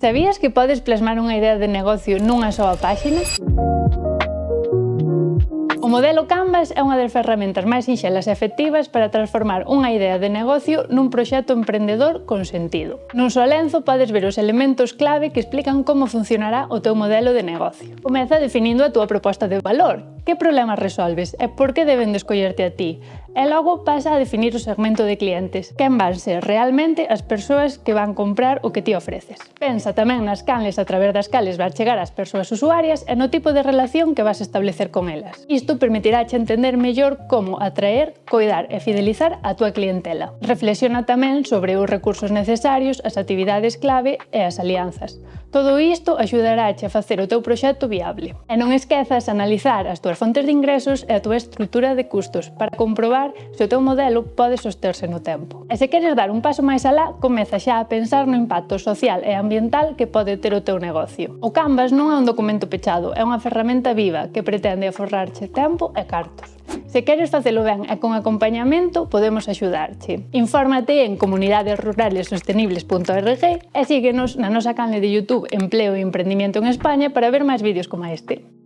Sabías que podes plasmar unha idea de negocio nunha soa páxina? O modelo Canvas é unha das ferramentas máis sinxelas e efectivas para transformar unha idea de negocio nun proxecto emprendedor con sentido. Nun só lenzo podes ver os elementos clave que explican como funcionará o teu modelo de negocio. Comeza definindo a túa proposta de valor. Que problemas resolves e por que deben de escollerte a ti? E logo pasa a definir o segmento de clientes. Quen van ser realmente as persoas que van comprar o que ti ofreces. Pensa tamén nas canles a través das cales vas chegar ás persoas usuarias e no tipo de relación que vas establecer con elas. Isto permitiráche entender mellor como atraer, coidar e fidelizar a túa clientela. Reflexiona tamén sobre os recursos necesarios, as actividades clave e as alianzas. Todo isto axudaráche a facer o teu proxecto viable. E non esquezas analizar as túas fontes de ingresos e a túa estrutura de custos para comprobar se o teu modelo pode sosterse no tempo. E se queres dar un paso máis alá, comeza xa a pensar no impacto social e ambiental que pode ter o teu negocio. O Canvas non é un documento pechado, é unha ferramenta viva que pretende aforrarche tempo e cartos. Se queres facelo ben e con acompañamento, podemos axudarche. Infórmate en comunidadesruralessostenibles.org e síguenos na nosa canle de YouTube Empleo e Emprendimiento en España para ver máis vídeos como este.